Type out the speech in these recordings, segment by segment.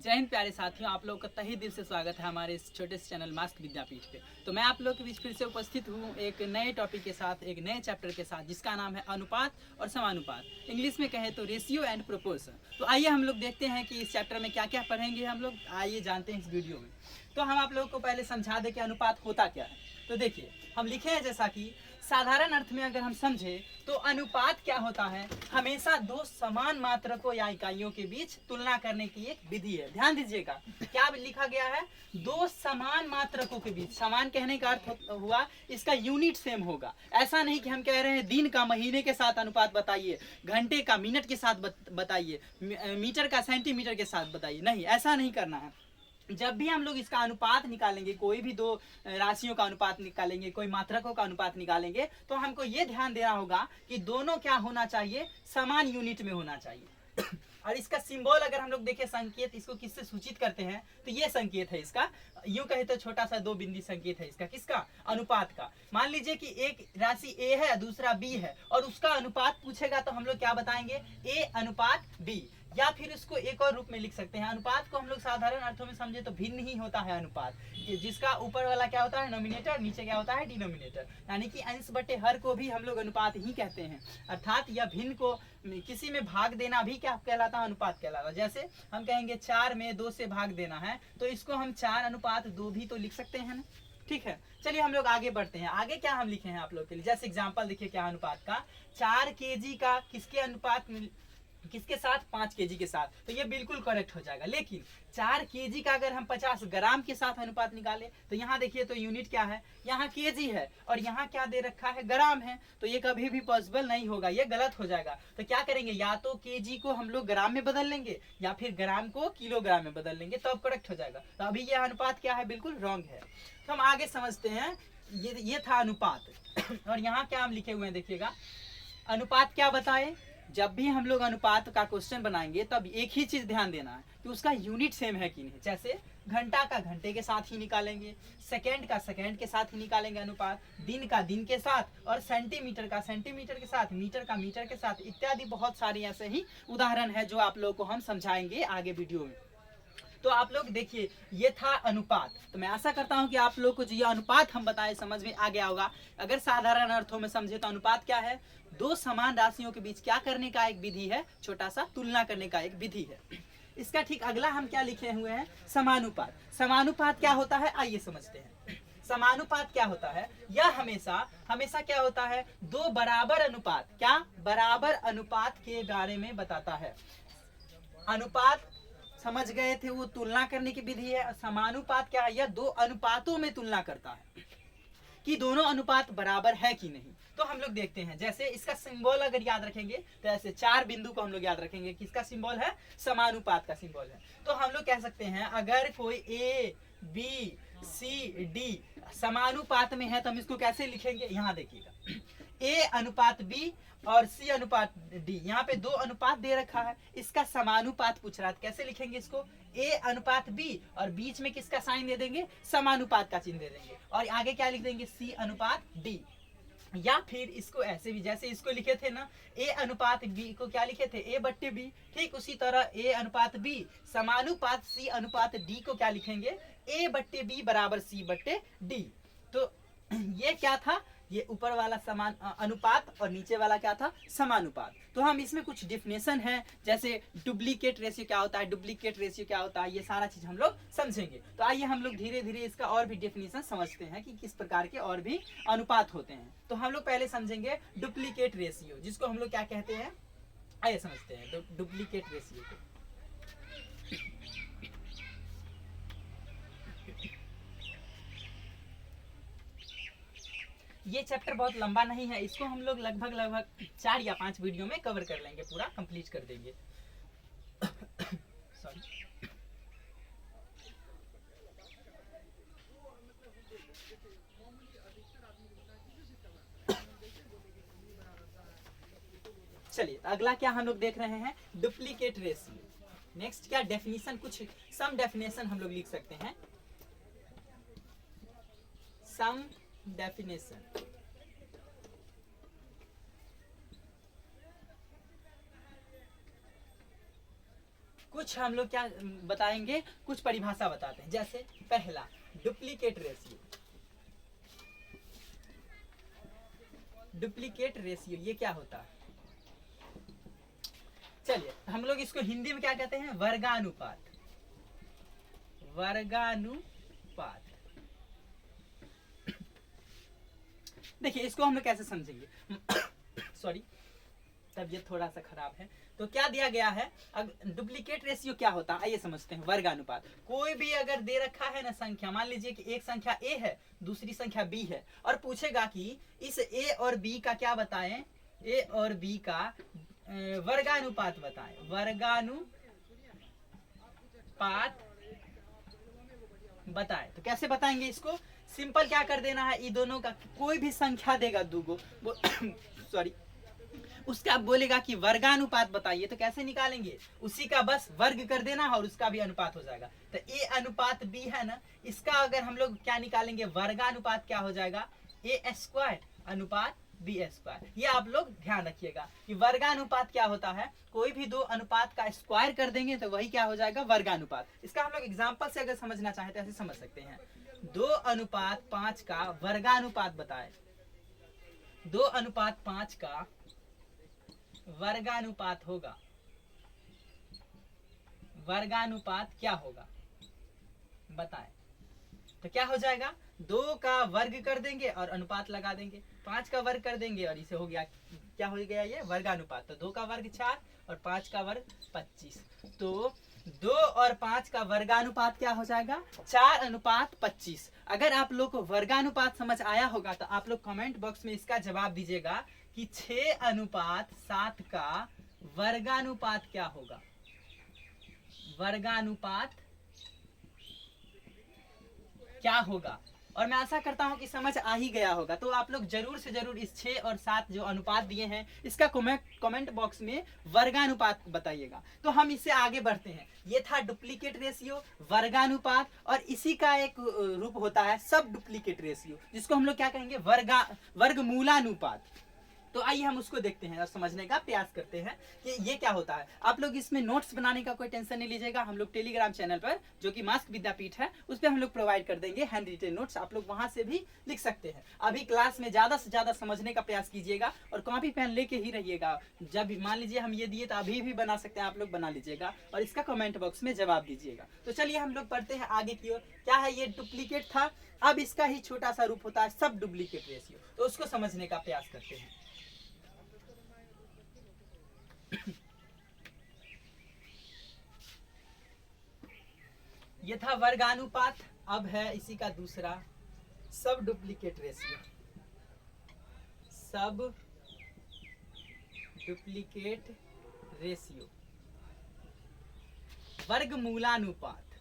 जय हिंद प्यारे साथियों, आप लोगों का तहे दिल से स्वागत है हमारे इस छोटे से चैनल मास्क विद्यापीठ पे। तो मैं आप लोगों के बीच फिर से उपस्थित हूँ एक नए टॉपिक के साथ, एक नए चैप्टर के साथ, जिसका नाम है अनुपात और समानुपात। इंग्लिश में कहें तो रेशियो एंड प्रोपोर्शन। तो आइए हम लोग देखते हैं कि इस चैप्टर में क्या क्या पढ़ेंगे हम लोग। आइए जानते हैं इस वीडियो में। तो हम आप लोगों को पहले समझा दें कि अनुपात होता क्या है। तो देखिए, हम लिखे हैं जैसा कि साधारण अर्थ में अगर हम समझे तो अनुपात क्या होता है, हमेशा दो समान मात्रकों या इकाइयों के बीच तुलना करने की एक विधि है। ध्यान दीजिएगा, क्या लिखा गया है, दो समान मात्रकों के बीच। समान कहने का अर्थ हुआ इसका यूनिट सेम होगा। ऐसा नहीं कि हम कह रहे हैं दिन का महीने के साथ अनुपात बताइए, घंटे का मिनट के साथ बताइए, मीटर का सेंटीमीटर के साथ बताइए। नहीं, ऐसा नहीं करना है। जब भी हम लोग इसका अनुपात निकालेंगे, कोई भी दो राशियों का अनुपात निकालेंगे, कोई मात्रकों का अनुपात निकालेंगे, तो हमको ये ध्यान देना होगा कि दोनों क्या होना चाहिए, समान यूनिट में होना चाहिए। और इसका सिंबल अगर हम लोग देखें, संकेत इसको किससे सूचित करते हैं, तो ये संकेत है इसका। यूं कहे तो छोटा सा दो बिंदी संकेत है इसका, किसका, अनुपात का। मान लीजिए कि एक राशि ए है, दूसरा बी है, और उसका अनुपात पूछेगा तो हम लोग क्या बताएंगे, ए अनुपात बी। या फिर इसको एक और रूप में लिख सकते हैं, अनुपात को हम लोग साधारण अर्थों में समझे तो भिन्न ही होता है अनुपात, जिसका ऊपर वाला क्या होता है, नोमिनेटर, नीचे क्या होता है, डिनोमिनेटर। यानी कि अंश बटे हर को भी हम लोग अनुपात ही कहते हैं। अर्थात यह भिन्न को किसी में भाग देना भी क्या कहलाता है, अनुपात कहलाता है। जैसे हम कहेंगे 4 में 2 से भाग देना है, तो इसको हम 4 अनुपात 2 भी तो लिख सकते हैं ना। ठीक है, चलिए हम लोग आगे बढ़ते हैं। आगे क्या हम लिखे हैं आप लोग के लिए, जैसे एग्जांपल देखिए क्या अनुपात का, 4 केजी का किसके अनुपात, किसके साथ, 5 केजी के साथ। तो ये बिल्कुल करेक्ट हो जाएगा। लेकिन 4 केजी का अगर हम 50 ग्राम के साथ अनुपात निकाले, तो यहाँ देखिए तो यूनिट क्या है, यहाँ केजी है और यहाँ क्या दे रखा है, ग्राम है। तो ये कभी भी पॉसिबल नहीं होगा, ये गलत हो जाएगा। तो क्या करेंगे, या तो केजी को हम लोग ग्राम में बदल लेंगे या फिर ग्राम को किलोग्राम में बदल लेंगे, तब करेक्ट हो जाएगा। तो अभी ये अनुपात क्या है, बिल्कुल रॉन्ग है। तो हम आगे समझते हैं। ये था अनुपात। और यहाँ क्या हम लिखे हुए हैं देखिएगा, अनुपात क्या बताए। जब भी हम लोग अनुपात का क्वेश्चन बनाएंगे तब एक ही चीज ध्यान देना है कि उसका यूनिट सेम है कि नहीं। जैसे घंटा का घंटे के साथ ही निकालेंगे, सेकंड का सेकंड के साथ ही निकालेंगे अनुपात, दिन का दिन के साथ, और सेंटीमीटर का सेंटीमीटर के साथ, मीटर का मीटर के साथ, इत्यादि बहुत सारे ऐसे ही उदाहरण है जो आप लोगों को हम समझाएंगे आगे वीडियो में। तो आप लोग देखिए, ये था अनुपात। तो मैं आशा करता हूं कि आप लोग को जो ये अनुपात हम बताए समझ में आ गया होगा। अगर साधारण अर्थों में समझे तो अनुपात क्या है, दो समान राशियों के बीच क्या करने का एक विधि है, छोटा सा तुलना करने का एक विधि है। इसका ठीक अगला हम क्या लिखे हुए हैं, समानुपात। समानुपात क्या होता है, आइए समझते हैं। समानुपात क्या होता है, यह हमेशा हमेशा क्या होता है, दो बराबर अनुपात, क्या बराबर अनुपात के बारे में बताता है। अनुपात समझ गए थे, वो तुलना करने की विधि है। समानुपात क्या है, यह दो अनुपातों में तुलना करता है कि दोनों अनुपात बराबर है कि नहीं। तो हम लोग देखते हैं, जैसे इसका सिंबल अगर याद रखेंगे तो ऐसे 4 बिंदु को हम लोग याद रखेंगे, किसका सिंबल है, समानुपात का सिंबल है। तो हम लोग कह सकते हैं अगर कोई ए बी सी डी समानुपात में है तो हम इसको कैसे लिखेंगे, यहाँ देखिएगा, ए अनुपात बी और सी अनुपात डी। यहाँ पे दो अनुपात दे रखा है, इसका समानुपात पूछ रहा है, कैसे लिखेंगे इसको, ए अनुपात बी और बीच में किसका साइन दे देंगे, समानुपात का चिन्ह दे देंगे, और आगे क्या लिख देंगे, सी अनुपात डी। या फिर इसको ऐसे भी, जैसे इसको लिखे थे ना, ए अनुपात बी को क्या लिखे थे, ए बट्टे बी। ठीक उसी तरह ए अनुपात बी समानुपात सी अनुपात डी को क्या लिखेंगे, ए बट्टे बी बराबर सी बट्टे डी। तो ये क्या था, ये ऊपर वाला समान अनुपात और नीचे वाला क्या था, समानुपात। तो हम इसमें कुछ डिफिनेशन है, जैसे डुप्लीकेट रेशियो क्या होता है, डुप्लीकेट रेशियो क्या होता है, ये सारा चीज हम लोग समझेंगे। तो आइए हम लोग धीरे धीरे इसका और भी डेफिनेशन समझते हैं कि किस प्रकार के और भी अनुपात होते हैं। तो हम लोग पहले समझेंगे डुप्लीकेट रेशियो, जिसको हम लोग क्या कहते हैं, आइए समझते हैं डुप्लीकेट रेशियो को। ये चैप्टर बहुत लंबा नहीं है, इसको हम लोग लगभग 4 या 5 वीडियो में कवर कर लेंगे, पूरा कंप्लीट कर देंगे। सॉरी। चलिए अगला क्या हम लोग देख रहे हैं, डुप्लीकेट रेशियो। नेक्स्ट क्या डेफिनेशन, कुछ सम डेफिनेशन हम लोग लिख सकते हैं, सम डेफिनेशन। कुछ हम लोग क्या बताएंगे, कुछ परिभाषा बताते हैं। जैसे पहला डुप्लीकेट रेशियो, डुप्लीकेट रेशियो ये क्या होता है? चलिए हम लोग इसको हिंदी में क्या कहते हैं, वर्गानुपात, वर्गानुपात। देखिए इसको हम लोग कैसे समझेंगे सॉरी तबीयत थोड़ा सा खराब है। तो क्या दिया गया है, डुप्लीकेट रेशियो क्या होता है आइए समझते हैं। वर्गानुपात, कोई भी अगर दे रखा है ना संख्या, मान लीजिए कि एक संख्या ए है, दूसरी संख्या बी है, और पूछेगा कि इस ए और बी का क्या बताएं, ए और बी का वर्गानुपात बताएं, वर्गानुपात बताएं। तो कैसे बताएंगे इसको, सिंपल क्या कर देना है, इन दोनों का कोई भी संख्या देगा दूगो सॉरी उसका बोलेगा कि वर्गानुपात बताइए, तो कैसे निकालेंगे, उसी का बस वर्ग कर देना और उसका भी अनुपात हो जाएगा। तो ए अनुपात बी है ना, इसका अगर हम लोग क्या निकालेंगे, वर्गानुपात क्या हो जाएगा, ए स्क्वायर अनुपात बी स्क्वायर। ये आप लोग ध्यान रखिएगा कि वर्गानुपात क्या होता है, कोई भी दो अनुपात का स्क्वायर कर देंगे तो वही क्या हो जाएगा, वर्गानुपात। इसका हम लोग एग्जाम्पल से अगर समझना चाहें तो ऐसे समझ सकते हैं, 2:5 का वर्गानुपात बताए, 2:5 का वर्गानुपात होगा, वर्गानुपात क्या होगा बताएं। तो क्या हो जाएगा, 2 का वर्ग कर देंगे और अनुपात लगा देंगे, 5 का वर्ग कर देंगे और इसे हो गया, क्या हो गया ये वर्गानुपात। तो 2 का वर्ग 4 और 5 का वर्ग 25। तो 2 और 5 का वर्गानुपात क्या हो जाएगा, 4:25। अगर आप लोग को वर्गानुपात समझ आया होगा तो आप लोग कमेंट बॉक्स में इसका जवाब दीजिएगा कि 6:7 का वर्गानुपात क्या होगा, वर्गानुपात क्या होगा। और मैं आशा करता हूं कि समझ आ ही गया होगा। तो आप लोग जरूर से जरूर इस 6 और 7 जो अनुपात दिए हैं इसका कमेंट बॉक्स में वर्गानुपात बताइएगा। तो हम इससे आगे बढ़ते हैं। ये था डुप्लीकेट रेशियो, वर्गानुपात, और इसी का एक रूप होता है सब डुप्लीकेट रेशियो, जिसको हम लोग क्या कहेंगे, वर्गमूलानुपात। तो आइए हम उसको देखते हैं और समझने का प्रयास करते हैं कि ये क्या होता है। आप लोग इसमें नोट्स बनाने का कोई टेंशन नहीं लीजिएगा, हम लोग टेलीग्राम चैनल पर जो कि मास्क विद्यापीठ है उस पर हम लोग प्रोवाइड कर देंगे हैंड रिटेन नोट्स, आप लोग वहां से भी लिख सकते हैं। अभी क्लास में ज्यादा से ज्यादा समझने का प्रयास कीजिएगा और कॉपी पेन लेके ही रहिएगा। जब मान लीजिए हम ये दिए तो अभी भी बना सकते हैं, आप लोग बना लीजिएगा और इसका कमेंट बॉक्स में जवाब दीजिएगा। तो चलिए हम लोग पढ़ते हैं आगे की ओर। क्या है, ये डुप्लीकेट था, अब इसका ही छोटा सा रूप होता है सब डुप्लीकेट रेशियो। तो उसको समझने का प्रयास करते हैं। ये था वर्गानुपात, अब है इसी का दूसरा सब डुप्लीकेट रेशियो, सब डुप्लीकेट रेशियो, वर्गमूलानुपात,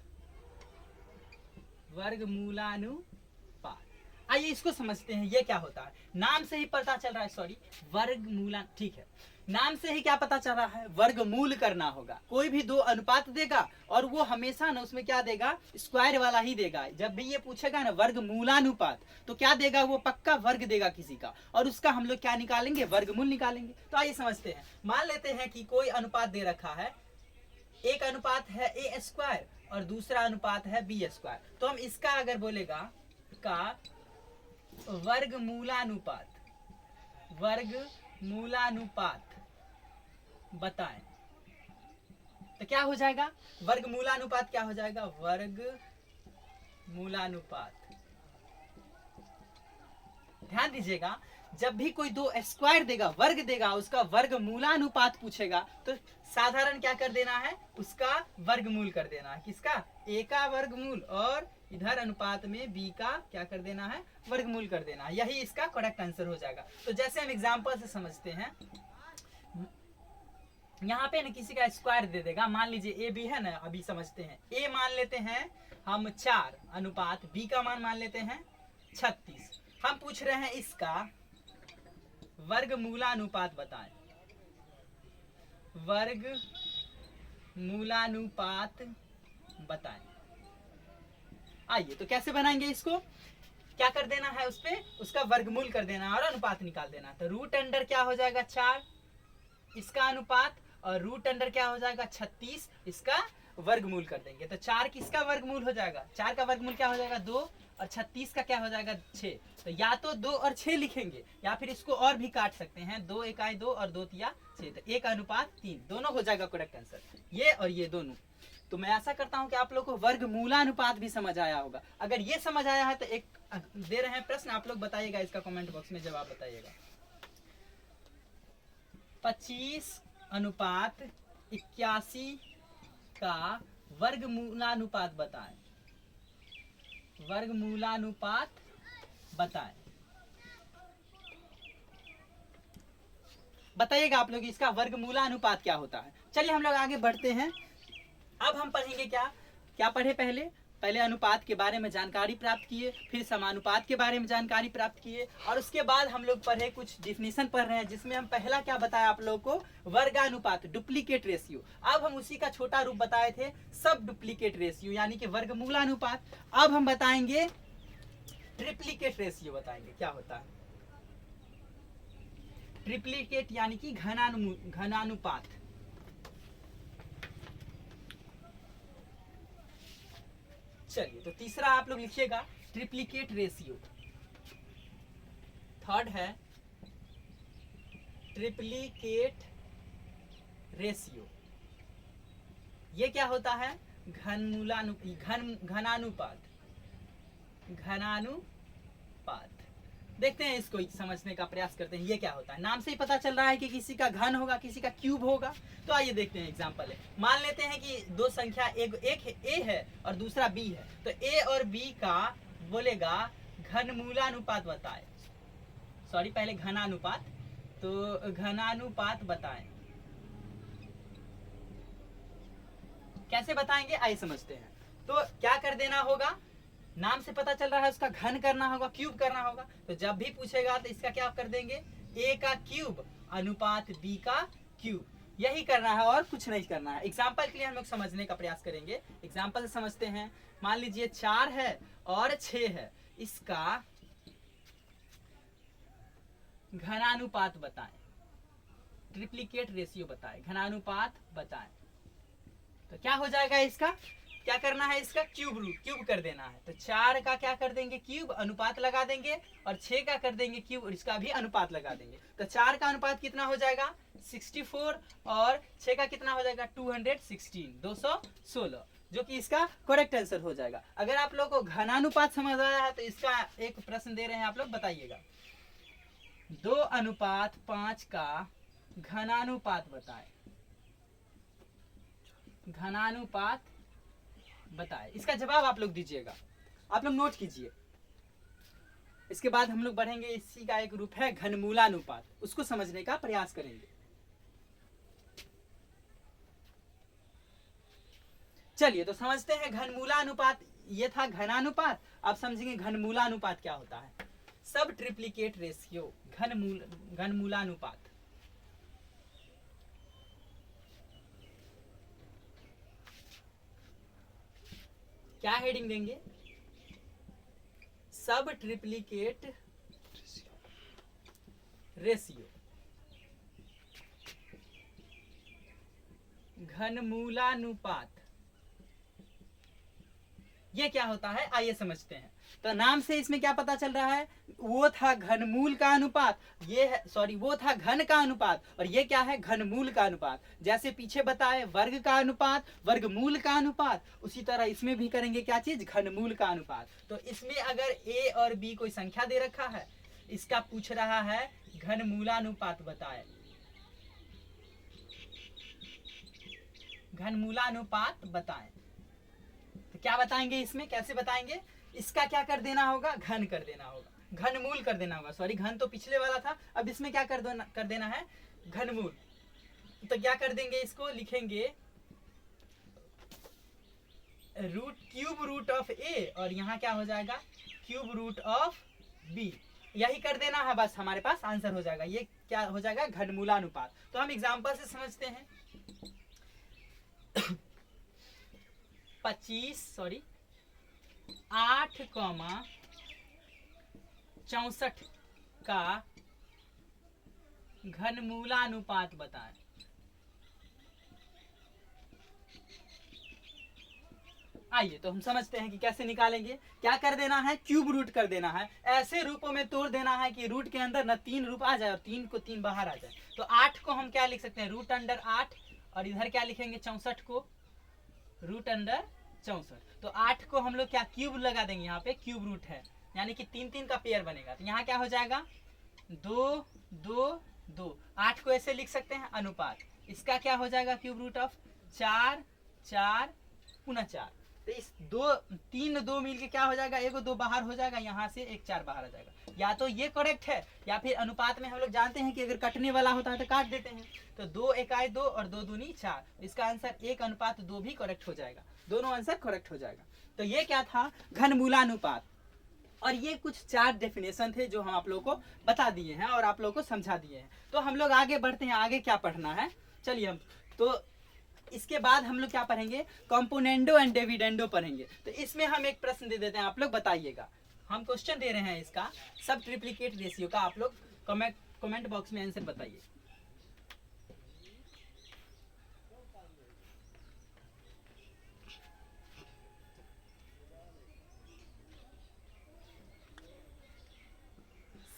वर्गमूलानुपात। आइए इसको समझते हैं, ये क्या होता है। नाम से ही पता चल रहा है, सॉरी वर्गमूला, ठीक है, नाम से ही क्या पता चल रहा है, वर्गमूल करना होगा। कोई भी दो अनुपात देगा और वो हमेशा ना उसमें क्या देगा, स्क्वायर वाला ही देगा। जब भी ये पूछेगा ना वर्गमूलानुपात तो क्या देगा, वो पक्का वर्ग देगा किसी का, और उसका हम लोग क्या निकालेंगे, वर्गमूल निकालेंगे। तो आइए समझते हैं। मान लेते हैं कि कोई अनुपात दे रखा है, एक अनुपात है ए स्क्वायर और दूसरा अनुपात है बी स्क्वायर। तो हम इसका अगर बोलेगा का वर्गमूलानुपात, वर्गमूलानुपात बताएं, तो क्या हो जाएगा, वर्गमूलानुपात क्या हो जाएगा, वर्गमूलानुपात। ध्यान दीजिएगा, जब भी कोई दो स्क्वायर देगा, वर्ग देगा, उसका वर्गमूलानुपात पूछेगा तो साधारण क्या कर देना है, उसका वर्गमूल कर देना है। किसका, ए का वर्गमूल, और इधर अनुपात में बी का क्या कर देना है, वर्गमूल कर देना है। यही इसका करेक्ट आंसर हो जाएगा। तो जैसे हम एग्जांपल से समझते हैं, यहाँ पे ना किसी का स्क्वायर दे देगा, मान लीजिए ए बी है ना, अभी समझते हैं। ए मान लेते हैं हम 4 अनुपात बी का मान लेते हैं 36। हम पूछ रहे हैं इसका वर्गमूलानुपात बताएं, वर्गमूलानुपात बताएं। आइए तो कैसे बनाएंगे इसको, क्या कर देना है, उस पे उसका वर्गमूल कर देना और अनुपात निकाल देना। तो रूट अंडर क्या हो जाएगा 4, इसका अनुपात, और रूट अंडर क्या हो जाएगा 36, इसका वर्गमूल कर देंगे। तो 4 किसका वर्गमूल हो जाएगा, 4 का वर्गमूल क्या हो जाएगा 2, और 36 का क्या हो जाएगा 6। तो या तो 2 और 6 लिखेंगे या फिर इसको और भी काट सकते हैं, 2 एकाई 2 और 2 तिया 6, तो 1:3 दोनों हो जाएगा करेक्ट आंसर, ये और ये दोनों। तो मैं आशा करता हूं कि आप लोग को वर्गमूलानुपात भी समझ आया होगा। अगर ये समझ आया है तो एक दे रहे हैं प्रश्न, आप लोग बताइएगा इसका कमेंट बॉक्स में जवाब बताइएगा। 25:81 का वर्गमूलानुपात बताएं, वर्गमूलानुपात बताएं, बताइएगा आप लोग इसका वर्गमूलानुपात क्या होता है। चलिए हम लोग आगे बढ़ते हैं। अब हम पढ़ेंगे क्या क्या पढ़े, पहले अनुपात के बारे में जानकारी प्राप्त किए, फिर समानुपात के बारे में जानकारी प्राप्त किए, और उसके बाद हम लोग पढ़े कुछ डिफिनेशन पढ़ रहे हैं, जिसमें हम पहला क्या बताया आप लोगों को, वर्गानुपात, डुप्लीकेट रेशियो। अब हम उसी का छोटा रूप बताए थे सब डुप्लीकेट रेशियो, यानी कि वर्गमूलानुपात। अब हम बताएंगे ट्रिप्लीकेट रेशियो, बताएंगे क्या होता है ट्रिप्लीकेट, यानी कि घनानुपात। चलिए, तो तीसरा आप लोग लिखिएगा ट्रिप्लीकेट रेशियो। थर्ड है ट्रिप्लीकेट रेशियो। ये क्या होता है, घनानुपात, घनानुपात। देखते हैं, इसको समझने का प्रयास करते हैं, ये क्या होता है। नाम से ही पता चल रहा है कि किसी का घन होगा, किसी का क्यूब होगा। तो आइए देखते हैं, एग्जांपल है, मान लेते हैं कि दो संख्या, एक ए है और दूसरा बी है। तो ए और बी का बोलेगा घनमूलानुपात बताए, सॉरी पहले घनानुपात, तो घनानुपात बताएं। कैसे बताएंगे, आइए समझते हैं। तो क्या कर देना होगा, नाम से पता चल रहा है उसका घन करना होगा, क्यूब करना होगा। तो जब भी पूछेगा तो इसका क्या कर देंगे, ए का क्यूब अनुपात बी का क्यूब, यही करना है और कुछ नहीं करना है। एग्जाम्पल के लिए हम लोग समझने का प्रयास करेंगे, एग्जाम्पल से समझते हैं। मान लीजिए 4 है और 6 है, इसका घनानुपात बताएं, ट्रिप्लीकेट रेशियो बताएं, घनानुपात बताएं। तो क्या हो जाएगा, इसका क्या करना है, इसका क्यूब रूट, क्यूब कर देना है। तो 4 का क्या कर देंगे क्यूब, अनुपात लगा देंगे, और 6 का कर देंगे क्यूब और इसका भी अनुपात लगा देंगे। तो 4 का अनुपात कितना हो जाएगा 64, और 6 का कितना हो जाएगा 216, 216, जो कि इसका करेक्ट आंसर हो जाएगा। अगर आप लोग को घनानुपात समझ आया है तो इसका एक प्रश्न दे रहे हैं, आप लोग बताइएगा। 2:5 का घनानुपात बताए, घनानुपात बताए, इसका जवाब आप लोग दीजिएगा, आप लोग नोट कीजिए। इसके बाद हम लोग बढ़ेंगे, इसी का एक रूप है घनमूलानुपात, उसको समझने का प्रयास करेंगे। चलिए, तो समझते हैं घनमूलानुपात। ये था घनानुपात, अब समझेंगे घनमूलानुपात क्या होता है। सब ट्रिप्लीकेट रेशियो, घनमूलानुपात। क्या हेडिंग देंगे, सब ट्रिप्लीकेट रेशियो, घनमूलानुपात। ये क्या होता है, आइए समझते हैं। तो नाम से इसमें क्या पता चल रहा है, वो था घनमूल का अनुपात, ये है सॉरी वो था घन का अनुपात, और ये क्या है घनमूल का अनुपात। जैसे पीछे बताए वर्ग का अनुपात, वर्गमूल का अनुपात, उसी तरह इसमें भी करेंगे क्या चीज, घनमूल का अनुपात। तो इसमें अगर ए और बी कोई संख्या दे रखा है, इसका पूछ रहा है घनमूलानुपात बताए, घनमूलानुपात बताएं। तो क्या बताएंगे इसमें, कैसे बताएंगे, इसका क्या कर देना होगा, घन कर देना होगा, घनमूल कर देना होगा। सॉरी, घन तो पिछले वाला था, अब इसमें क्या कर देना है, घनमूल। तो क्या कर देंगे, इसको लिखेंगे क्यूब रूट ऑफ ए, और यहाँ क्या हो जाएगा क्यूब रूट ऑफ बी, यही कर देना है, बस हमारे पास आंसर हो जाएगा। ये क्या हो जाएगा, घनमूलानुपात। तो हम एग्जाम्पल से समझते हैं। 8,64 का घनमूलानुपात बताएं। आइए तो हम समझते हैं कि कैसे निकालेंगे। क्या कर देना है, क्यूब रूट कर देना है, ऐसे रूपों में तोड़ देना है कि रूट के अंदर ना 3 रूप आ जाए और 3 को 3 बाहर आ जाए। तो 8 को हम क्या लिख सकते हैं, रूट अंडर 8, और इधर क्या लिखेंगे 64 को रूट अंडर 64। तो 8 को हम लोग क्या क्यूब लगा देंगे, यहाँ पे क्यूब रूट है यानी कि 3 3 का पेयर बनेगा। तो यहाँ क्या हो जाएगा 2 2 2। 8 को ऐसे लिख सकते हैं अनुपात, इसका क्या हो जाएगा क्यूब रूट ऑफ 4 4 पुनः 4। तो इस 3 2 मिलके क्या हो जाएगा, एगो 2 बाहर हो जाएगा, यहाँ से एक 4 बाहर आ जाएगा। या तो ये करेक्ट है या फिर अनुपात में हम लोग जानते हैं कि अगर कटने वाला होता है तो काट देते हैं। तो 2 1 2 और 2 दूनी 4, इसका आंसर 1:2 भी करेक्ट हो जाएगा, दोनों आंसर करेक्ट हो जाएगा। तो ये क्या था, घनमूलानुपात। और ये कुछ 4 डेफिनेशन थे जो हम आप लोगों को बता दिए हैं और आप लोगों को समझा दिए हैं। तो हम लोग आगे बढ़ते हैं, आगे क्या पढ़ना है, चलिए हम तो इसके बाद हम लोग क्या पढ़ेंगे, कंपोनेंडो एंड डिविडेंडो पढ़ेंगे। तो इसमें हम एक प्रश्न दे देते हैं, आप लोग बताइएगा। हम क्वेश्चन दे रहे हैं इसका सब ट्रिप्लिकेट रेशियो का, आप लोग कमेंट बॉक्स में आंसर बताइए।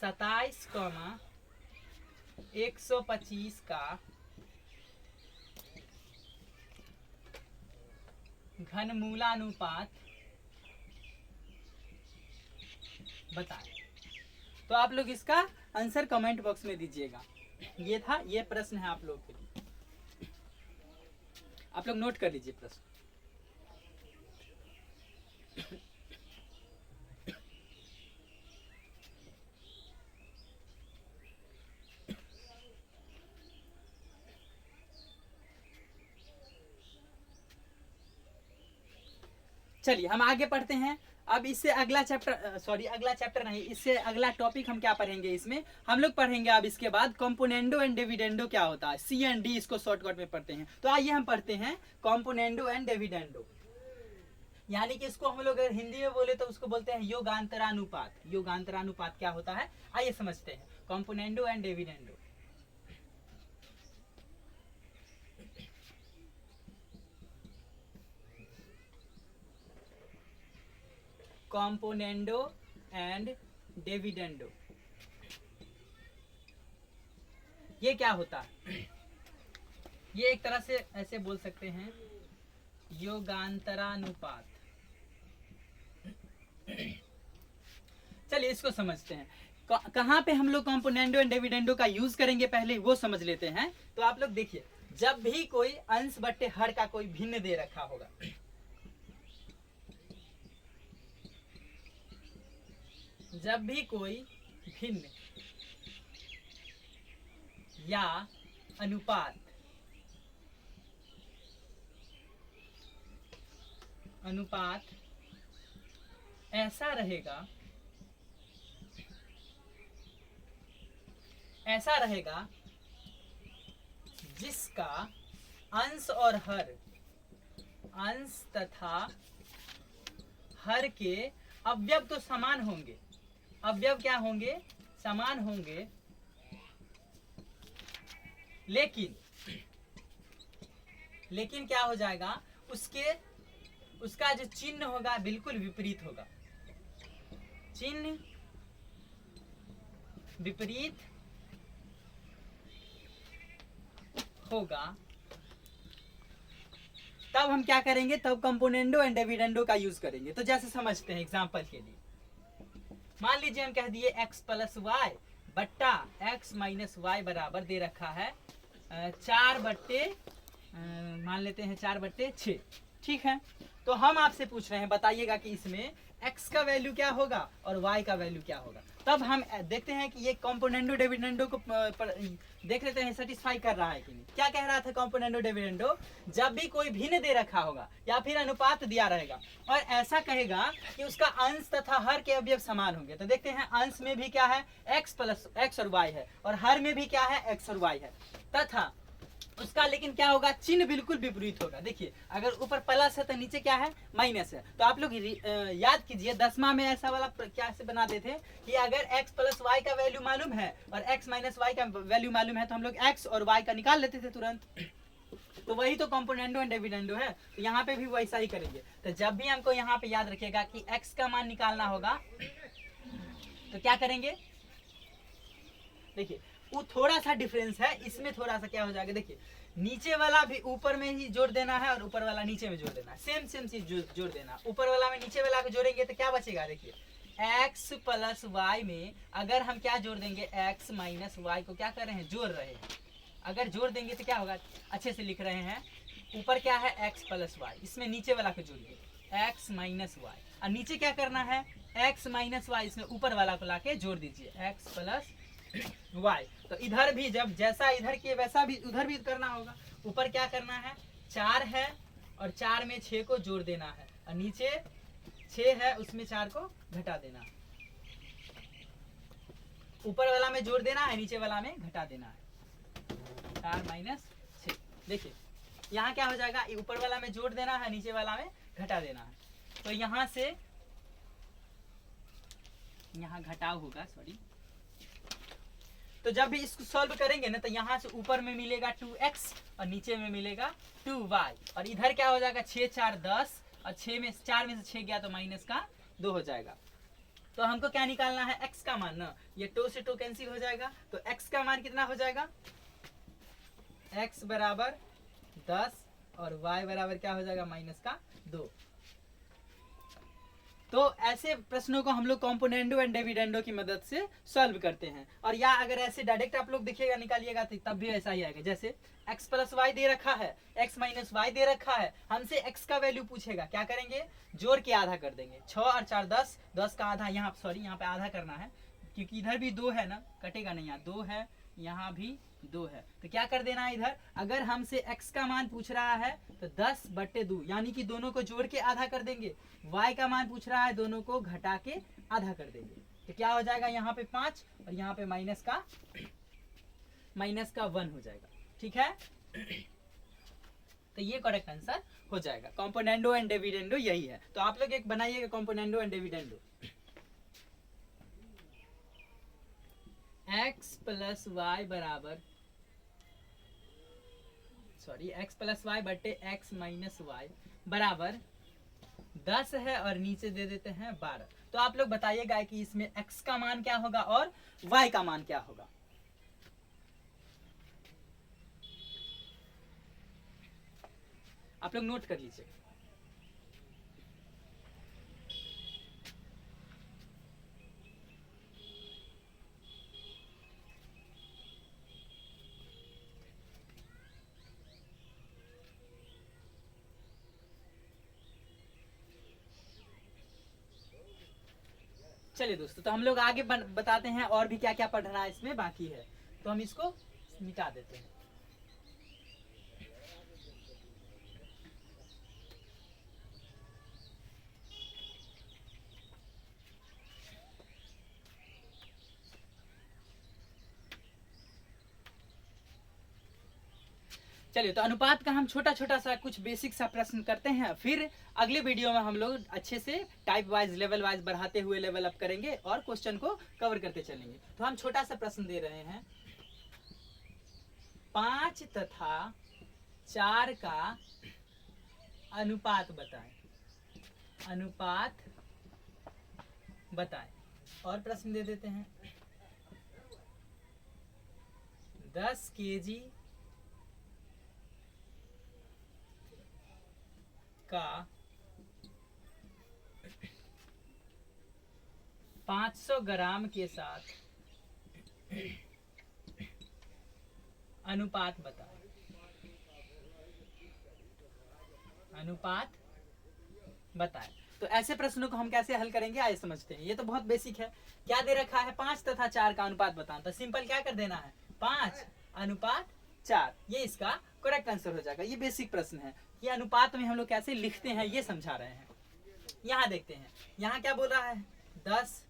सताइस 125 का घनमूलानुपात बताएं। तो आप लोग इसका आंसर कमेंट बॉक्स में दीजिएगा। ये था, ये प्रश्न है आप लोग के लिए, आप लोग नोट कर लीजिए प्रश्न। चलिए हम आगे पढ़ते हैं। अब इससे अगला चैप्टर नहीं, इससे अगला टॉपिक हम क्या पढ़ेंगे, इसमें हम लोग पढ़ेंगे अब इसके बाद कंपोनेंडो एंड डिविडेंडो क्या होता है, सी एंड डी इसको शॉर्टकट में पढ़ते हैं। तो आइए हम पढ़ते हैं कंपोनेंडो एंड डिविडेंडो, यानी कि इसको हम लोग अगर हिंदी में बोले तो उसको बोलते हैं योगांतरानुपात। योगांतरानुपात क्या होता है, आइए समझते हैं componendo and dividendo. Componendo and dividendo ये क्या होता है, ये एक तरह से ऐसे बोल सकते हैं योगांतरानुपात। चलिए इसको समझते हैं, कहाँ पे हम लोग कंपोनेंडो एंड डिविडेंडो का यूज करेंगे पहले वो समझ लेते हैं। तो आप लोग देखिए, जब भी कोई अंश बट्टे हर का कोई भिन्न दे रखा होगा, जब भी कोई भिन्न या अनुपात ऐसा रहेगा जिसका अंश और हर, अंश तथा हर के अवयव तो समान होंगे, अवयव क्या होंगे, समान होंगे, लेकिन क्या हो जाएगा, उसका जो चिन्ह होगा बिल्कुल विपरीत होगा, चिन्ह विपरीत होगा। तब हम क्या करेंगे, तब कंपोनेंडो एंड डिविडेंडो का यूज करेंगे। तो जैसे समझते हैं एग्जांपल के लिए, मान लीजिए हम कह दिए x प्लस वाई बट्टा x माइनस वाई बराबर दे रखा है 4 बट्टे मान लेते हैं 4/6, ठीक है। तो हम आपसे पूछ रहे हैं, बताइएगा कि इसमें x का वैल्यू क्या होगा और y का वैल्यू क्या होगा। तब हम देखते हैं कि ये कंपोनेंडो डिविडेंडो को देख लेते हैं सेटिस्फाई कर रहा है कि नहीं। क्या कह रहा था कंपोनेंडो डिविडेंडो, जब भी कोई भिन्न दे रखा होगा या फिर अनुपात दिया रहेगा और ऐसा कहेगा कि उसका अंश तथा हर के अवयव समान होंगे। तो देखते हैं अंश में भी क्या है, x और y है, और हर में भी क्या है, x और y है, तथा उसका लेकिन क्या होगा, चिन्ह बिल्कुल विपरीत होगा। देखिए अगर ऊपर प्लस है तो नीचे क्या है, माइनस है। तो आप लोग याद कीजिए 10वां में ऐसा वाला क्या से बनाते थे कि अगर x प्लस वाई का वैल्यू मालूम है और x माइनस वाई का वैल्यू मालूम है तो हम लोग x और y का निकाल लेते थे तुरंत। तो वही तो कॉम्पोनेंडो एंड डिविडेंडो है, तो यहाँ पे भी वैसा ही करेंगे। तो जब भी हमको यहाँ पे याद रखिएगा कि x का मान निकालना होगा तो क्या करेंगे, देखिए वो थोड़ा सा डिफरेंस है इसमें, थोड़ा सा क्या हो जाएगा, देखिए नीचे वाला भी ऊपर में ही जोड़ देना है और ऊपर वाला नीचे में जोड़ देना है, सेम सेम चीज जोड़ देना। ऊपर वाला में नीचे वाला को जोड़ेंगे तो क्या बचेगा, देखिए x प्लस वाई में अगर हम क्या जोड़ देंगे, x माइनस वाई को क्या कर रहे हैं, जोड़ रहे हैं। अगर जोड़ देंगे तो क्या होगा, अच्छे से लिख रहे हैं, ऊपर क्या है x प्लस वाई, इसमें नीचे वाला को जोड़िए x माइनस वाई, और नीचे क्या करना है x माइनस वाई, इसमें ऊपर वाला को लाके जोड़ दीजिए x प्लस वाई। तो इधर भी जब जैसा इधर किए वैसा भी उधर भी करना होगा। ऊपर क्या करना है, 4 है और 4 में 6 को जोड़ देना है, और नीचे 6 है उसमें 4 को घटा देना है। ऊपर वाला में जोड़ देना है, नीचे वाला में घटा देना है, 4 माइनस 6। देखिए यहाँ क्या हो जाएगा, ऊपर वाला में जोड़ देना है, नीचे वाला में घटा देना है। तो यहाँ से यहाँ घटाव होगा, सॉरी। तो जब भी इसको सॉल्व करेंगे ना तो यहाँ से ऊपर में मिलेगा 2x और नीचे में मिलेगा 2y, और इधर क्या हो जाएगा 6 4 10, और 4 में से 6 गया तो माइनस का 2 हो जाएगा। तो हमको क्या निकालना है, x का मान ना, ये 2 से 2 कैंसिल हो जाएगा, तो x का मान कितना हो जाएगा, x बराबर 10 और y बराबर क्या हो जाएगा, माइनस का 2। तो ऐसे प्रश्नों को हम लोग कॉम्पोनेंडो एंड डिविडेंडो की मदद से सॉल्व करते हैं। और या अगर ऐसे डायरेक्ट आप लोग देखिएगा निकालिएगा तो तब भी ऐसा ही आएगा। जैसे x प्लस वाई दे रखा है, x माइनस वाई दे रखा है, हमसे x का वैल्यू पूछेगा, क्या करेंगे, जोड़ के आधा कर देंगे। 6 और 4 10, 10 का आधा, यहाँ सॉरी यहाँ पे आधा करना है क्योंकि इधर भी 2 है ना, कटेगा नहीं, यहाँ 2 है, यहाँ भी 2 है, तो क्या कर देना है इधर, अगर हमसे x का मान पूछ रहा है तो 10/2 यानी कि दोनों को जोड़ के आधा कर देंगे। y का मान पूछ रहा है, दोनों को घटा के आधा कर देंगे। तो क्या हो जाएगा, यहाँ पे 5 और यहाँ पे माइनस का 1 हो जाएगा। ठीक है, तो ये करेक्ट आंसर हो जाएगा। कॉम्पोनेंडो एंड डिविडेंडो यही है। तो आप लोग एक बनाइएगा componendo and dividendo. x plus y बराबर, सॉरी x प्लस वाई बटे x माइनस वाई बराबर 10 है और नीचे दे देते हैं 12। तो आप लोग बताइएगा कि इसमें x का मान क्या होगा और y का मान क्या होगा। आप लोग नोट कर लीजिए। चलिए दोस्तों, तो हम लोग आगे बताते हैं और भी क्या क्या पढ़ना इसमें बाकी है, तो हम इसको मिटा देते हैं। चलिए, तो अनुपात का हम छोटा छोटा सा कुछ बेसिक सा प्रश्न करते हैं, फिर अगले वीडियो में हम लोग अच्छे से टाइप वाइज लेवल वाइज बढ़ाते हुए लेवल अप करेंगे और क्वेश्चन को कवर करते चलेंगे। तो हम छोटा सा प्रश्न दे रहे हैं, 5 तथा 4 का अनुपात बताएं। अनुपात बताएं। और प्रश्न दे देते हैं, 10 kg का 500 ग्राम के साथ अनुपात बताएं। अनुपात बताएं। तो ऐसे प्रश्नों को हम कैसे हल करेंगे आइए समझते हैं। ये तो बहुत बेसिक है। क्या दे रखा है, 5 तथा 4 का अनुपात बताना, तो सिंपल क्या कर देना है, 5 अनुपात 4, ये इसका करेक्ट आंसर हो जाएगा। ये बेसिक प्रश्न है, ये अनुपात में हम लोग कैसे लिखते हैं ये समझा रहे हैं। यहाँ देखते हैं, यहाँ क्या बोल रहा है, 10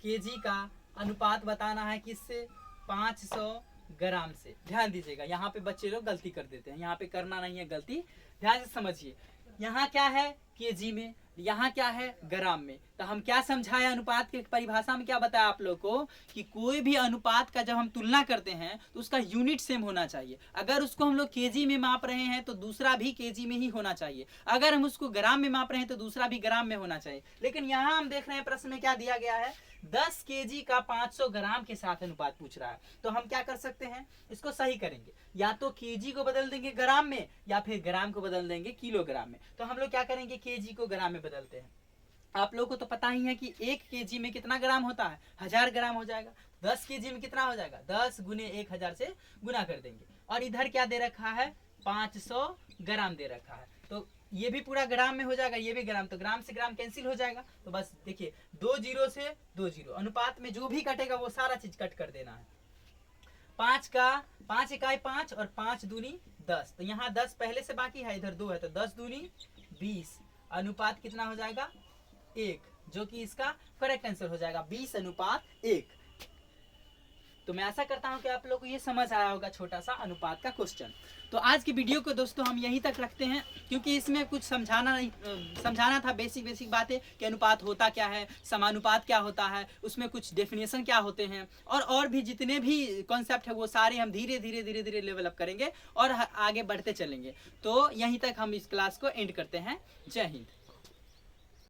kg का अनुपात बताना है किससे, 500 ग्राम से। ध्यान दीजिएगा, यहाँ पे बच्चे लोग गलती कर देते हैं, यहाँ पे करना नहीं है गलती, ध्यान से समझिए। यहाँ क्या है, केजी में, यहाँ क्या है ग्राम में। तो हम क्या समझाए अनुपात की परिभाषा में, क्या बताया आप लोग को कि कोई भी अनुपात का जब हम तुलना करते हैं तो उसका यूनिट सेम होना चाहिए। अगर उसको हम लोग केजी में माप रहे हैं तो दूसरा भी केजी में ही होना चाहिए, अगर हम उसको ग्राम में माप रहे हैं तो दूसरा भी ग्राम में होना चाहिए। लेकिन यहाँ हम देख रहे हैं प्रश्न में क्या दिया गया है, 10 केजी का 500 ग्राम के साथ अनुपात पूछ रहा है। तो हम क्या कर सकते हैं, इसको सही करेंगे, या तो केजी को बदल देंगे ग्राम में या फिर ग्राम को बदल देंगे किलोग्राम में। तो हम लोग क्या करेंगे, केजी को ग्राम में बदलते हैं। आप लोगों को तो पता ही है कि 1 केजी में कितना ग्राम होता है, 1000 ग्राम हो जाएगा। 10 केजी में कितना हो जाएगा, 10 गुने 1000 से गुना कर देंगे। और इधर क्या दे रखा है, 500 ग्राम दे रखा है। तो ये भी पूरा ग्राम में हो जाएगा, ये भी ग्राम, तो ग्राम से ग्राम कैंसिल हो जाएगा। तो बस देखिए 2 जीरो से 2 जीरो, अनुपात में जो भी कटेगा वो सारा चीज कट कर देना है। 5 इकाई 5 और 5 दूनी 10, तो यहाँ 10 पहले से बाकी है, इधर 2 है, तो 10 दूनी 20। अनुपात कितना हो जाएगा, 1, जो कि इसका करेक्ट आंसर हो जाएगा 20:1। तो मैं आशा करता हूं कि आप लोगों को ये समझ आया होगा छोटा सा अनुपात का क्वेश्चन। तो आज की वीडियो को दोस्तों हम यहीं तक रखते हैं, क्योंकि इसमें कुछ समझाना था बेसिक बातें कि अनुपात होता क्या है, समानुपात क्या होता है, उसमें कुछ डेफिनेशन क्या होते हैं, और भी जितने भी कॉन्सेप्ट है वो सारे हम धीरे धीरे डेवलप करेंगे और आगे बढ़ते चलेंगे। तो यहीं तक हम इस क्लास को एंड करते हैं। जय हिंद।